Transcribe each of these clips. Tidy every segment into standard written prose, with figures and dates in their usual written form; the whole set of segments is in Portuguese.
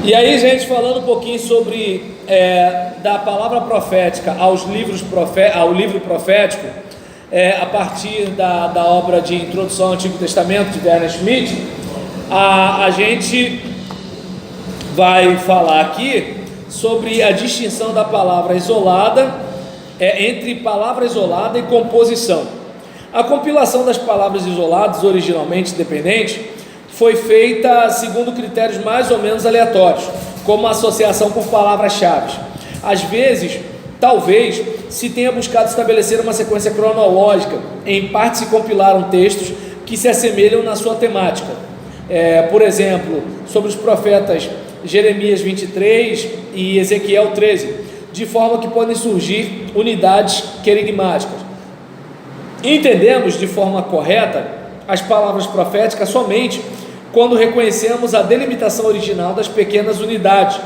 E aí, gente, falando um pouquinho sobre da palavra profética ao livro profético, a partir da obra de Introdução ao Antigo Testamento de Werner Schmidt, a gente vai falar aqui sobre a distinção da palavra isolada, entre palavra isolada e composição. A compilação das palavras isoladas, originalmente dependentes, foi feita segundo critérios mais ou menos aleatórios, como a associação por palavras-chave. Às vezes, talvez, se tenha buscado estabelecer uma sequência cronológica. Em parte se compilaram textos que se assemelham na sua temática. Por exemplo, sobre os profetas Jeremias 23 e Ezequiel 13, de forma que podem surgir unidades querigmáticas. Entendemos de forma correta as palavras proféticas somente quando reconhecemos a delimitação original das pequenas unidades,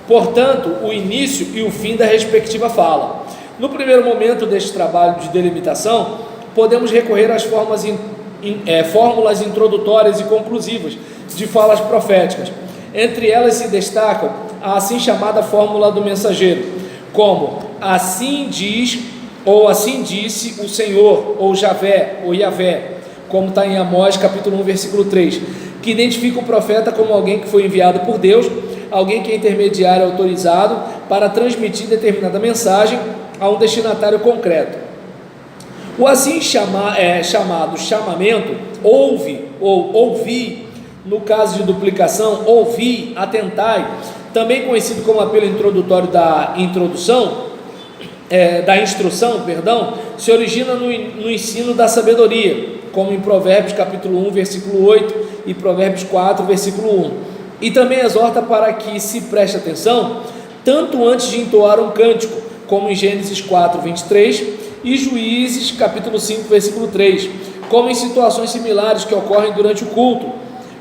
portanto, o início e o fim da respectiva fala. No primeiro momento deste trabalho de delimitação, podemos recorrer às fórmulas introdutórias e conclusivas de falas proféticas. Entre elas se destacam a assim chamada fórmula do mensageiro, como assim diz, ou assim disse o Senhor, ou Javé, ou Yavé, como está em Amós capítulo 1, versículo 3, que identifica o profeta como alguém que foi enviado por Deus, alguém que é intermediário autorizado para transmitir determinada mensagem a um destinatário concreto. O assim chamado chamamento, ouve ou ouvi, no caso de duplicação, ouvi, atentai, também conhecido como apelo introdutório da instrução, se origina no ensino da sabedoria, como em Provérbios capítulo 1, versículo 8 e Provérbios 4, versículo 1. E também exorta para que se preste atenção, tanto antes de entoar um cântico, como em Gênesis 4, 23 e Juízes capítulo 5, versículo 3, como em situações similares que ocorrem durante o culto,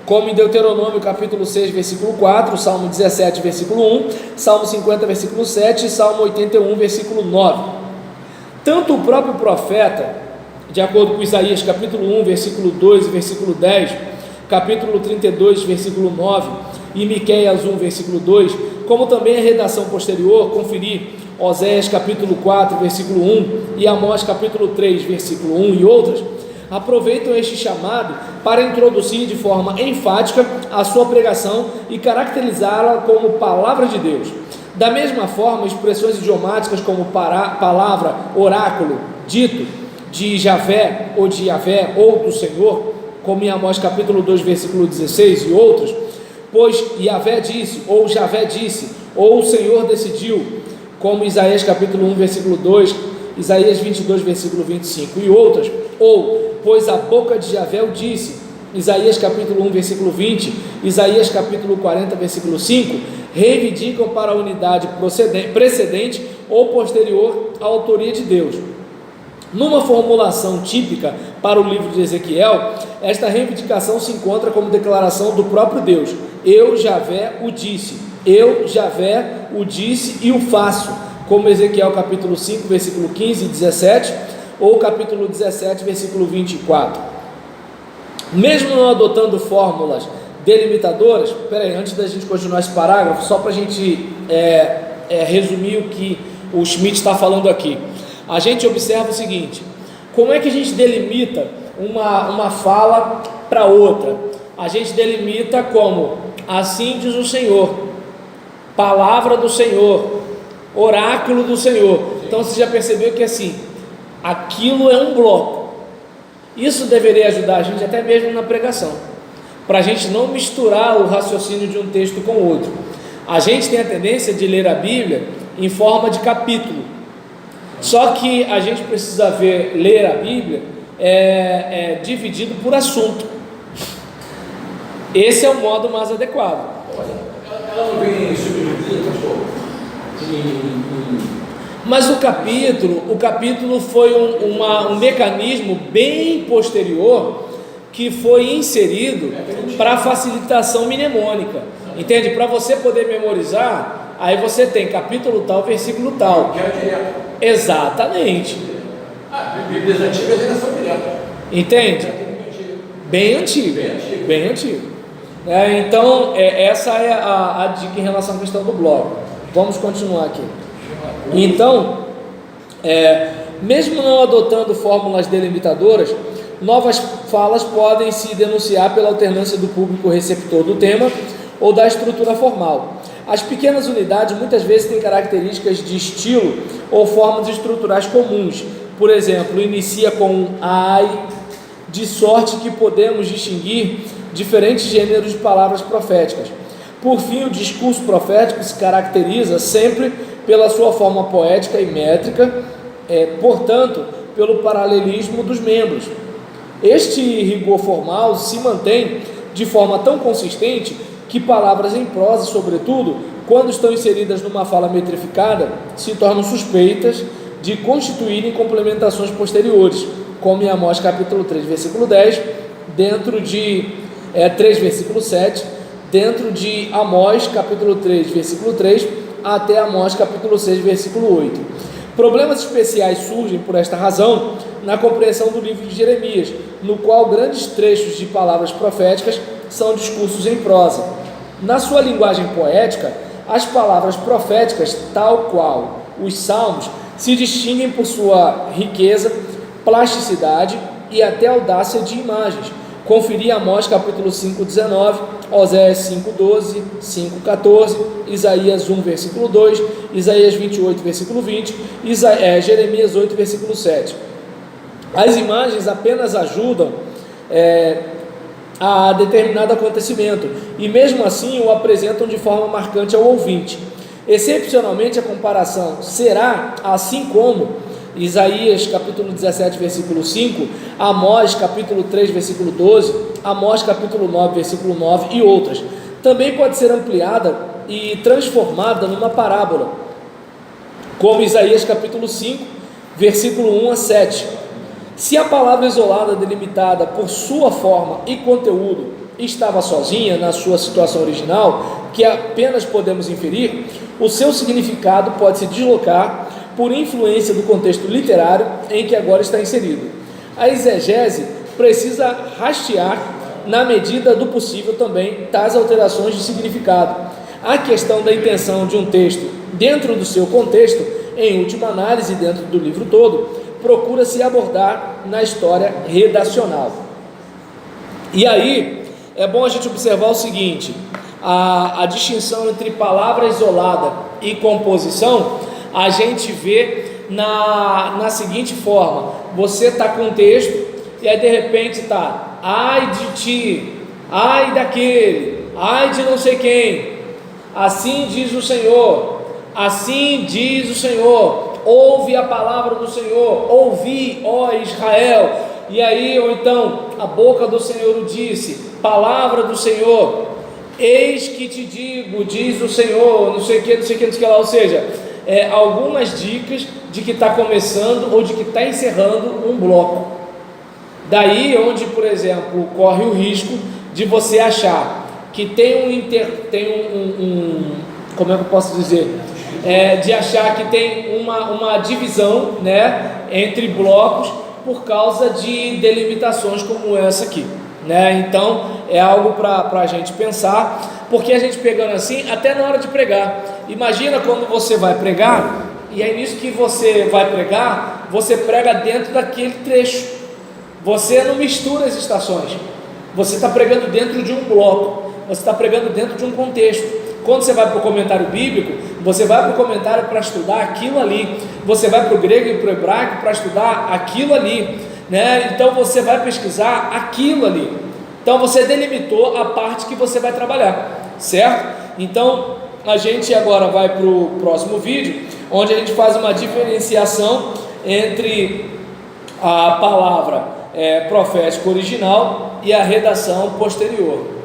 como em Deuteronômio capítulo 6, versículo 4, Salmo 17, versículo 1, Salmo 50, versículo 7 e Salmo 81, versículo 9. Tanto o próprio profeta, de acordo com Isaías capítulo 1, versículo 2 e versículo 10, capítulo 32, versículo 9 e Miqueias 1, versículo 2, como também a redação posterior, conferir Oséias capítulo 4, versículo 1 e Amós capítulo 3, versículo 1 e outras, aproveitam este chamado para introduzir de forma enfática a sua pregação e caracterizá-la como palavra de Deus. Da mesma forma, expressões idiomáticas como palavra, oráculo, dito, de Javé ou de Yavé ou do Senhor, como em Amós capítulo 2, versículo 16 e outros, pois Yavé disse, ou Javé disse, ou o Senhor decidiu, como Isaías capítulo 1, versículo 2, Isaías 22, versículo 25 e outras, ou pois a boca de Javé o disse, Isaías capítulo 1, versículo 20, Isaías capítulo 40, versículo 5, reivindicam para a unidade precedente ou posterior à autoria de Deus. Numa formulação típica para o livro de Ezequiel, esta reivindicação se encontra como declaração do próprio Deus: eu, Javé, o disse, eu, Javé, o disse e o faço, como Ezequiel capítulo 5, versículo 15 e 17, ou capítulo 17, versículo 24. Mesmo não adotando fórmulas delimitadoras, antes da gente continuar esse parágrafo, só para a gente resumir o que o Schmidt está falando aqui, a gente observa o seguinte: como é que a gente delimita uma fala para outra? A gente delimita como assim diz o Senhor, palavra do Senhor, oráculo do Senhor. Então você já percebeu que assim, aquilo é um bloco. Isso deveria ajudar a gente até mesmo na pregação, para a gente não misturar o raciocínio de um texto com o outro. A gente tem a tendência de ler a Bíblia em forma de capítulo, só que a gente precisa ler a Bíblia dividido por assunto. Esse é o modo mais adequado. Ela não vem subdividida, pastor? Mas o capítulo foi um mecanismo bem posterior que foi inserido para facilitação mnemônica, entende? Para você poder memorizar, aí você tem capítulo tal, versículo tal. Exatamente. Bíblias antigas ainda são diretas. Entende? Bem antigo. Então, essa é a dica em relação à questão do bloco. Vamos continuar aqui. Então, mesmo não adotando fórmulas delimitadoras, novas falas podem se denunciar pela alternância do público receptor do tema ou da estrutura formal. As pequenas unidades muitas vezes têm características de estilo ou formas estruturais comuns. Por exemplo, inicia com um ai, de sorte que podemos distinguir diferentes gêneros de palavras proféticas. Por fim, o discurso profético se caracteriza sempre pela sua forma poética e métrica, portanto, pelo paralelismo dos membros. Este rigor formal se mantém de forma tão consistente que palavras em prosa, sobretudo, quando estão inseridas numa fala metrificada, se tornam suspeitas de constituírem complementações posteriores, como em Amós capítulo 3, versículo 10, dentro de 3, versículo 7, dentro de Amós capítulo 3, versículo 3, até Amós capítulo 6, versículo 8. Problemas especiais surgem por esta razão na compreensão do livro de Jeremias, no qual grandes trechos de palavras proféticas são discursos em prosa. Na sua linguagem poética, as palavras proféticas, tal qual os salmos, se distinguem por sua riqueza, plasticidade e até audácia de imagens. Conferir Amós capítulo 5, 19, Oséias 5, 12, 5, 14, Isaías 1, versículo 2, Isaías 28, versículo 20, Jeremias 8, versículo 7. As imagens apenas ajudam a determinado acontecimento e mesmo assim o apresentam de forma marcante ao ouvinte. Excepcionalmente a comparação será assim como Isaías capítulo 17, versículo 5, Amós capítulo 3, versículo 12, Amós capítulo 9, versículo 9 e outras. Também pode ser ampliada e transformada numa parábola, como Isaías capítulo 5, versículo 1 a 7. Se a palavra isolada, delimitada por sua forma e conteúdo, estava sozinha na sua situação original, que apenas podemos inferir, o seu significado pode se deslocar por influência do contexto literário em que agora está inserido. A exegese precisa rastear, na medida do possível também, tais alterações de significado. A questão da intenção de um texto dentro do seu contexto, em última análise, dentro do livro todo, procura-se abordar na história redacional. E aí, é bom a gente observar o seguinte, a distinção entre palavra isolada e composição, a gente vê na seguinte forma: você está com um texto e aí de repente está, ai de ti, ai daquele, ai de não sei quem, assim diz o Senhor, assim diz o Senhor, ouve a palavra do Senhor, ouvi, ó Israel. E aí, ou então, a boca do Senhor o disse, palavra do Senhor, eis que te digo, diz o Senhor, não sei o que, não sei o que, não sei o que lá. Ou seja, algumas dicas de que está começando ou de que está encerrando um bloco. Daí onde, por exemplo, corre o risco de você achar que tem como é que eu posso dizer? De achar que tem uma divisão, né, entre blocos por causa de delimitações como essa aqui, né? Então é algo para a gente pensar, porque a gente pegando assim, até na hora de pregar, imagina quando você vai pregar, e é nisso que você vai pregar, você prega dentro daquele trecho, você não mistura as estações, você está pregando dentro de um bloco, você está pregando dentro de um contexto. Quando você vai para o comentário bíblico, você vai para o comentário para estudar aquilo ali, você vai para o grego e para o hebraico para estudar aquilo ali, né? Então você vai pesquisar aquilo ali, então você delimitou a parte que você vai trabalhar, certo? Então a gente agora vai para o próximo vídeo, onde a gente faz uma diferenciação entre a palavra profética original e a redação posterior.